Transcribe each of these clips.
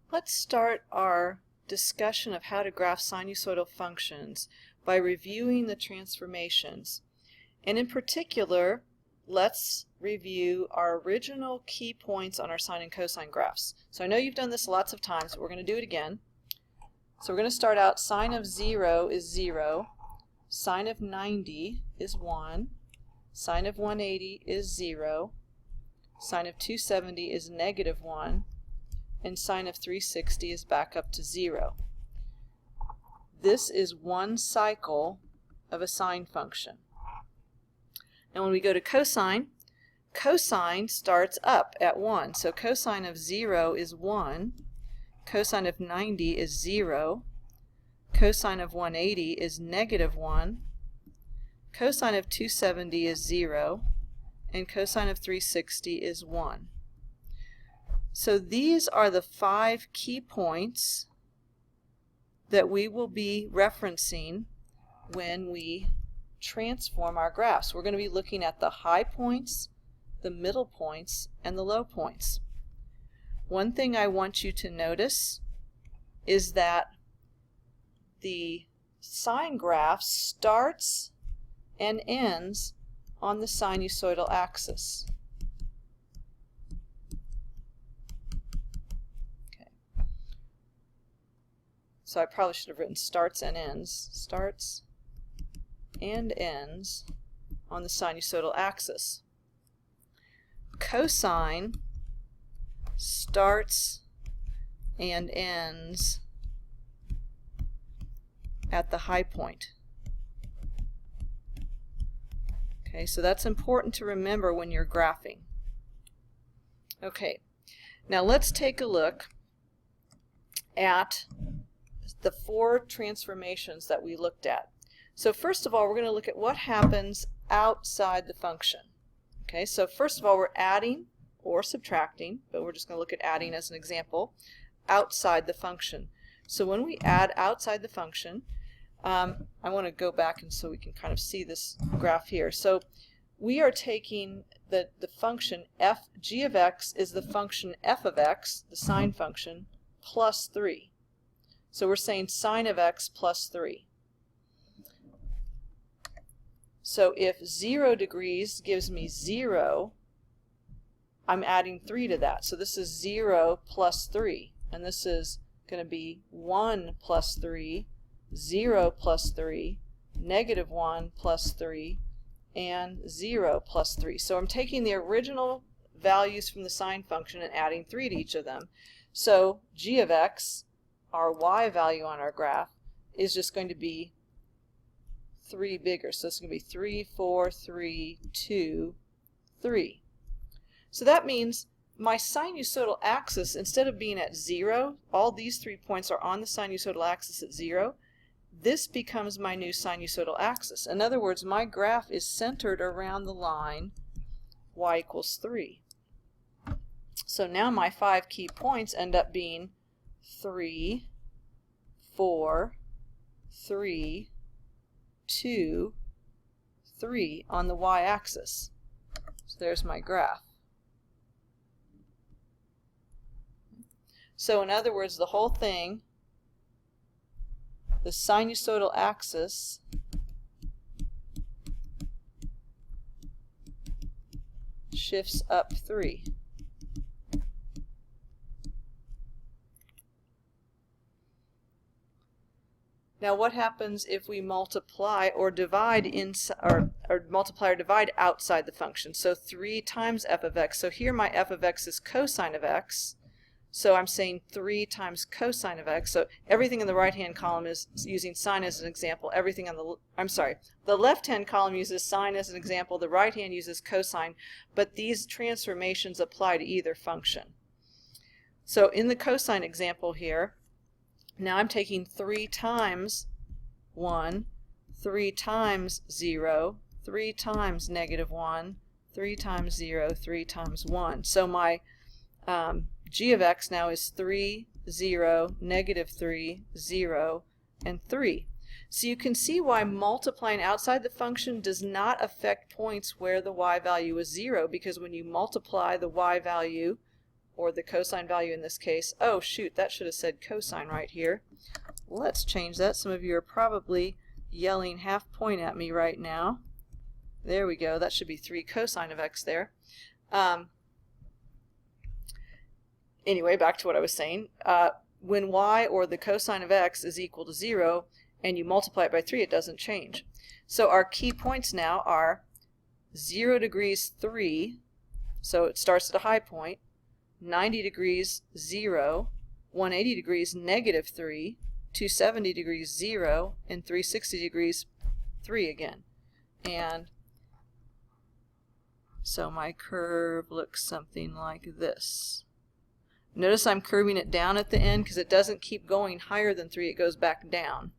Let's start our discussion of how to graph sinusoidal functions by reviewing the transformations. And in particular, let's review our original key points on our sine and cosine graphs. So I know you've done this lots of times, but we're going to do it again. So we're going to start out, sine of 0 is 0, sine of 90 is 1, sine of 180 is 0, sine of 270 is negative 1, and sine of 360 is back up to 0. This is one cycle of a sine function. And when we go to cosine, cosine starts up at 1. So cosine of 0 is 1, cosine of 90 is 0, cosine of 180 is negative 1, cosine of 270 is 0, and cosine of 360 is 1. So these are the 5 key points that we will be referencing when we transform our graphs. We're going to be looking at the high points, the middle points, and the low points. One thing I want you to notice is that the sine graph starts and ends on the sinusoidal axis. So I probably should have written starts and ends. Starts and ends on the sinusoidal axis. Cosine starts and ends at the high point. Okay, so that's important to remember when you're graphing. Okay, now let's take a look at the 4 transformations that we looked at. So first of all, we're going to look at what happens outside the function. Okay, so first of all, we're adding or subtracting, but we're just going to look at adding as an example, outside the function. So when we add outside the function, I want to go back and so we can kind of see this graph here. So we are taking the function g of x is the function f of x, the sine function, plus 3. So we're saying sine of x plus 3. So if 0 degrees gives me 0, I'm adding 3 to that. So this is 0 plus 3. And this is going to be 1 plus 3, 0 plus 3, negative 1 plus 3, and 0 plus 3. So I'm taking the original values from the sine function and adding 3 to each of them. So g of x, our y value on our graph, is just going to be 3 bigger. So it's going to be 3, 4, 3, 2, 3. So that means my sinusoidal axis, instead of being at 0, all these 3 points are on the sinusoidal axis at 0. This becomes my new sinusoidal axis. In other words, my graph is centered around the line y equals 3. So now my 5 key points end up being 3, 4, 3, 2, 3 on the y-axis. So there's my graph. So in other words, the whole thing, the sinusoidal axis shifts up 3. Now what happens if we multiply or divide or multiply or divide outside the function? So 3 times f of x. So here my f of x is cosine of x. So I'm saying 3 times cosine of x. So everything in the right-hand column is using sine as an example. Everything on the left-hand column uses sine as an example. The right-hand uses cosine. But these transformations apply to either function. So in the cosine example here, now I'm taking 3 times 1, 3 times 0, 3 times negative 1, 3 times 0, 3 times 1. So my g of x now is 3, 0, negative 3, 0, and 3. So you can see why multiplying outside the function does not affect points where the y value is 0, because when you multiply the y value or the cosine value in this case. Oh shoot, that should have said cosine right here. Let's change that. Some of you are probably yelling half point at me right now. There we go. That should be 3 cosine of x there. Anyway, back to what I was saying. When y, or the cosine of x, is equal to 0 and you multiply it by 3, it doesn't change. So our key points now are 0 degrees 3, so it starts at a high point, 90 degrees 0, 180 degrees negative 3, 270 degrees 0, and 360 degrees 3 again. And so my curve looks something like this. Notice I'm curving it down at the end because it doesn't keep going higher than 3, it goes back down.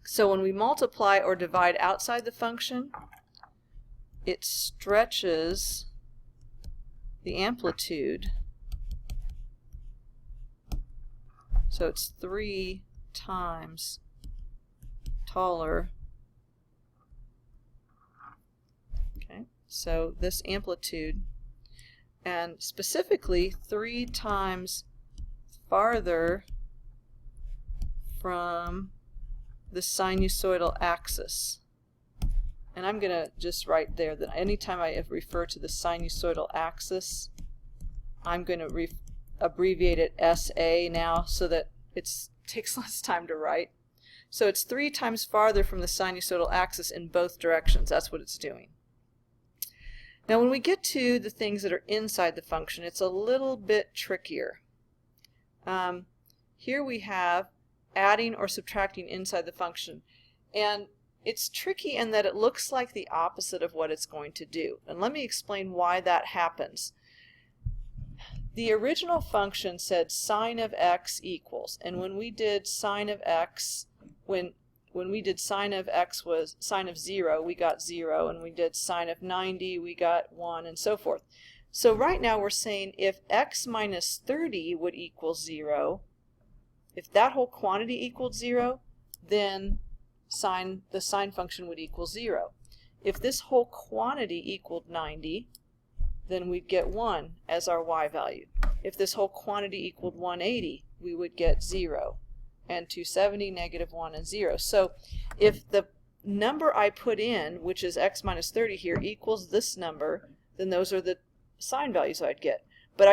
So when we multiply or divide outside the function, it stretches the amplitude. So it's 3 times taller. Okay, so this amplitude, and specifically 3 times farther from the sinusoidal axis. And I'm going to just write there that anytime I refer to the sinusoidal axis, I'm going to abbreviate it SA now so that it takes less time to write. So it's 3 times farther from the sinusoidal axis in both directions. That's what it's doing. Now when we get to the things that are inside the function, it's a little bit trickier. Here we have adding or subtracting inside the function. And it's tricky in that it looks like the opposite of what it's going to do. And let me explain why that happens. The original function said sine of x equals, and when we did sine of x, when we did sine of x was sine of 0, we got 0, and we did sine of 90, we got 1, and so forth. So right now we're saying if x minus 30 would equal 0, if that whole quantity equaled 0, then the sine function would equal 0. If this whole quantity equaled 90, then we'd get 1 as our y value. If this whole quantity equaled 180, we would get 0. And 270, negative 1, and 0. So if the number I put in, which is x minus 30 here, equals this number, then those are the sine values I'd get. But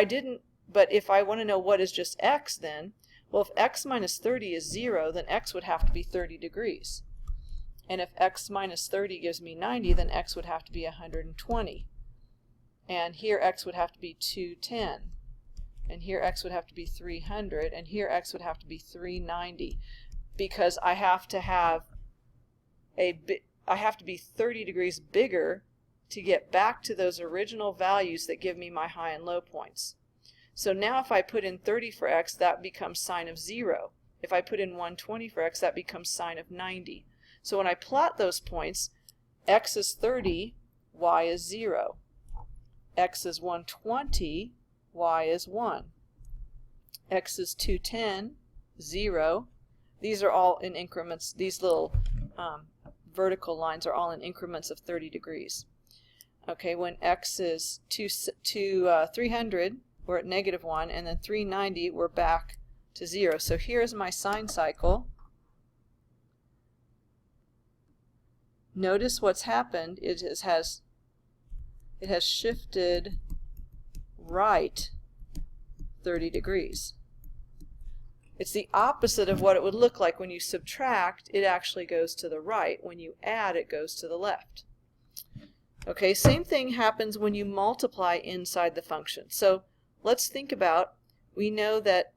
if I want to know what is just x, then, well, if x minus 30 is 0, then x would have to be 30 degrees. And if x minus 30 gives me 90, then x would have to be 120. And here x would have to be 210. And here x would have to be 300. And here x would have to be 390. Because I have to be 30 degrees bigger to get back to those original values that give me my high and low points. So now if I put in 30 for x, that becomes sine of 0. If I put in 120 for x, that becomes sine of 90. So when I plot those points, x is 30, y is 0. X is 120, y is 1. X is 210, 0. These are all in increments. These little vertical lines are all in increments of 30 degrees. Okay, when x is 300, we're at negative 1, and then 390, we're back to 0. So here's my sine cycle. Notice what's happened. It has shifted right 30 degrees. It's the opposite of what it would look like when you subtract. It actually goes to the right. When you add, it goes to the left. Okay, same thing happens when you multiply inside the function. So let's think about, we know that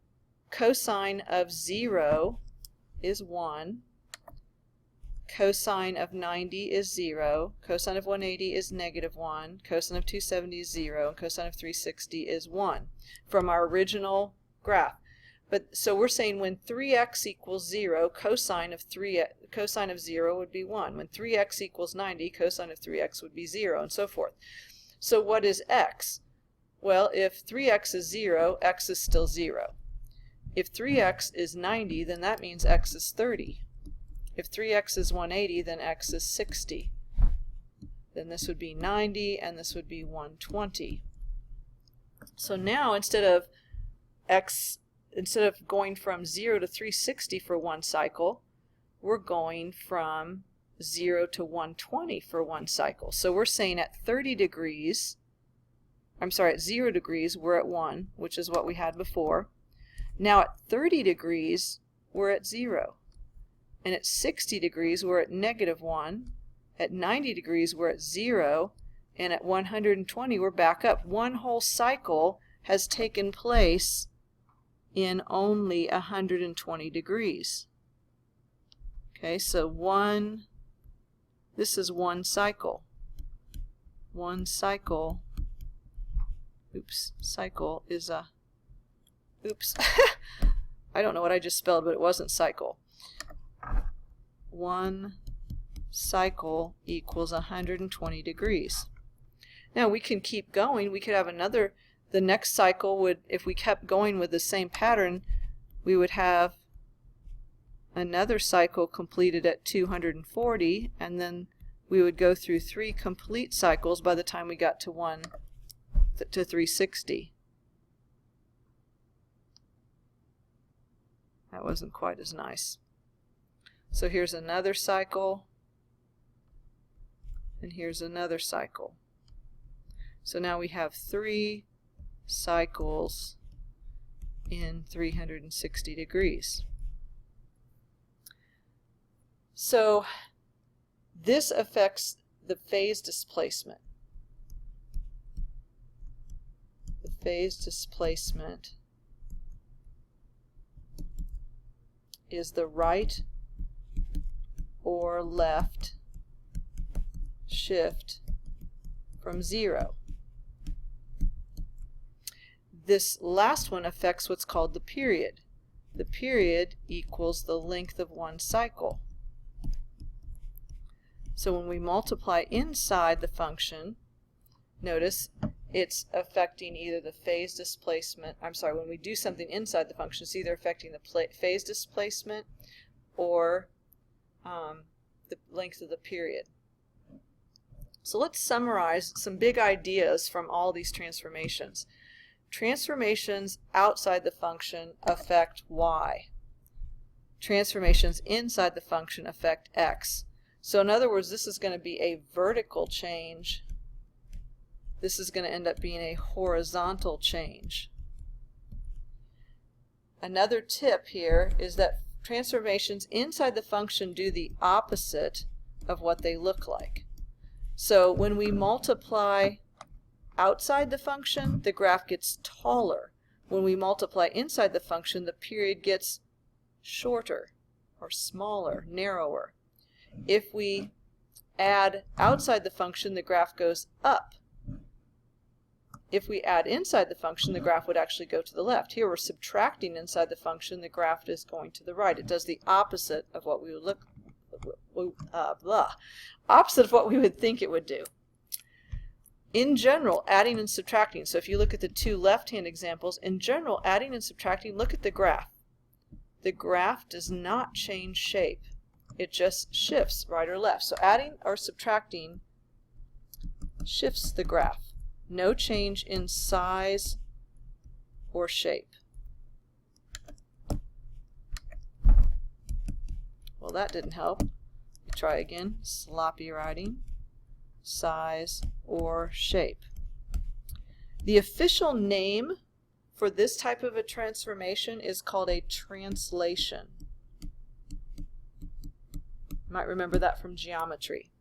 cosine of 0 is 1, cosine of 90 is 0, cosine of 180 is negative 1, cosine of 270 is 0, and cosine of 360 is 1 from our original graph. But so we're saying when 3x equals 0, cosine of 0 would be 1. When 3x equals 90, cosine of 3x would be 0, and so forth. So what is x? Well, if 3x is 0, x is still 0. If 3x is 90, then that means x is 30. If 3x is 180, then x is 60. Then this would be 90, and this would be 120. So now instead of going from 0 to 360 for one cycle, we're going from 0 to 120 for one cycle. So we're saying at 30 degrees, I'm sorry, at 0 degrees, we're at 1, which is what we had before. Now at 30 degrees, we're at 0. And at 60 degrees, we're at -1. At 90 degrees, we're at 0. And at 120, we're back up. One whole cycle has taken place in only 120 degrees. Okay, so this is one cycle. One cycle, cycle is a, I don't know what I just spelled, but it wasn't cycle. One cycle equals 120 degrees. Now we can keep going. We could have another, the next cycle would, if we kept going with the same pattern, we would have another cycle completed at 240, and then we would go through 3 complete cycles by the time we got to 360. That wasn't quite as nice. So here's another cycle, and here's another cycle. So now we have 3 cycles in 360 degrees. So this affects the phase displacement. The phase displacement is the right or left shift from 0. This last one affects what's called the period. The period equals the length of one cycle. So when we multiply inside the function, notice it's affecting either the phase displacement, when we do something inside the function, it's either affecting the phase displacement or the length of the period. So let's summarize some big ideas from all these transformations. Transformations outside the function affect y. Transformations inside the function affect x. So in other words, this is going to be a vertical change. This is going to end up being a horizontal change. Another tip here is that transformations inside the function do the opposite of what they look like. So when we multiply outside the function, the graph gets taller. When we multiply inside the function, the period gets shorter or smaller, narrower. If we add outside the function, the graph goes up. If we add inside the function, the graph would actually go to the left. Here we're subtracting inside the function, the graph is going to the right. It does the opposite of what we would opposite of what we would think it would do. In general, adding and subtracting, so if you look at the 2 left-hand examples, in general, adding and subtracting, look at the graph. The graph does not change shape. It just shifts right or left. So adding or subtracting shifts the graph. No change in size or shape. Well, that didn't help. Try again. Sloppy writing. Size or shape. The official name for this type of a transformation is called a translation. You might remember that from geometry.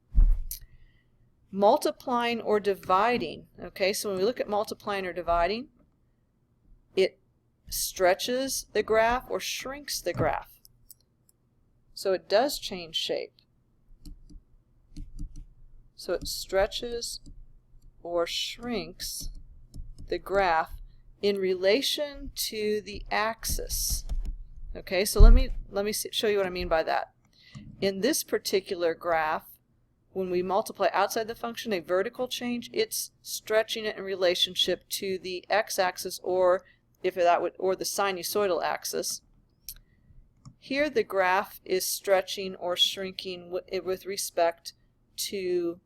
Multiplying or dividing. Okay, so when we look at multiplying or dividing, it stretches the graph or shrinks the graph. So it does change shape. So it stretches or shrinks the graph in relation to the axis. Okay, so let me show you what I mean by that. In this particular graph, when we multiply outside the function a vertical change, it's stretching it in relationship to the x-axis or the sinusoidal axis. Here the graph is stretching or shrinking with respect to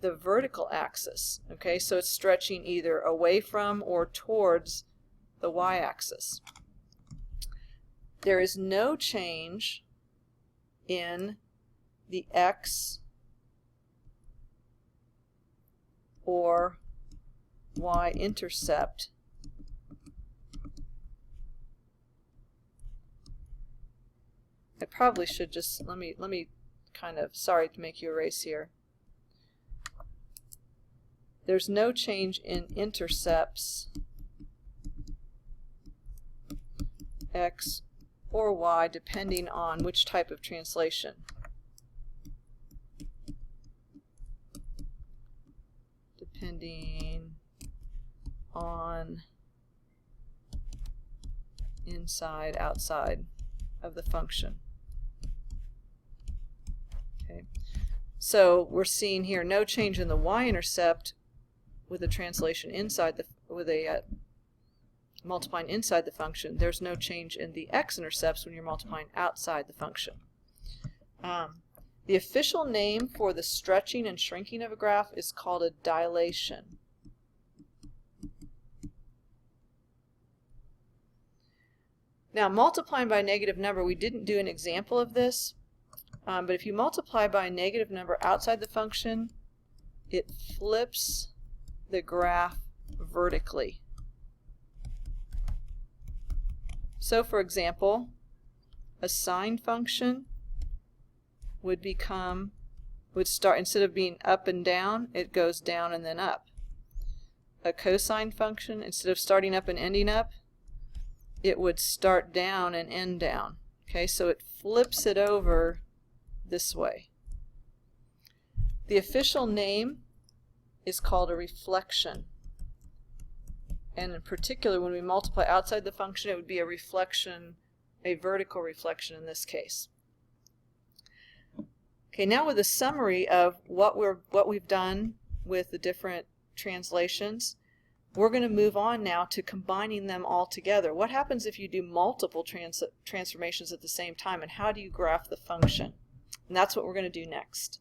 the vertical axis. Okay, so it's stretching either away from or towards the y-axis. There is no change in the x or y-intercept I probably should just let me kind of, sorry to make you erase here. There's no change in intercepts x or y depending on which type of translation. Depending on inside, outside of the function. Okay, so we're seeing here no change in the y-intercept with a translation inside the, with a multiplying inside the function. There's no change in the x-intercepts when you're multiplying outside the function. The official name for the stretching and shrinking of a graph is called a dilation. Now, multiplying by a negative number, we didn't do an example of this, but if you multiply by a negative number outside the function, it flips the graph vertically. So, for example, a sine function would start, instead of being up and down, it goes down and then up. A cosine function, instead of starting up and ending up, it would start down and end down. Okay, so it flips it over this way. The official name is called a reflection. And in particular, when we multiply outside the function, it would be a reflection, a vertical reflection in this case. Okay, now with a summary of what we've done with the different translations, we're going to move on now to combining them all together. What happens if you do multiple transformations at the same time, and how do you graph the function? And that's what we're going to do next.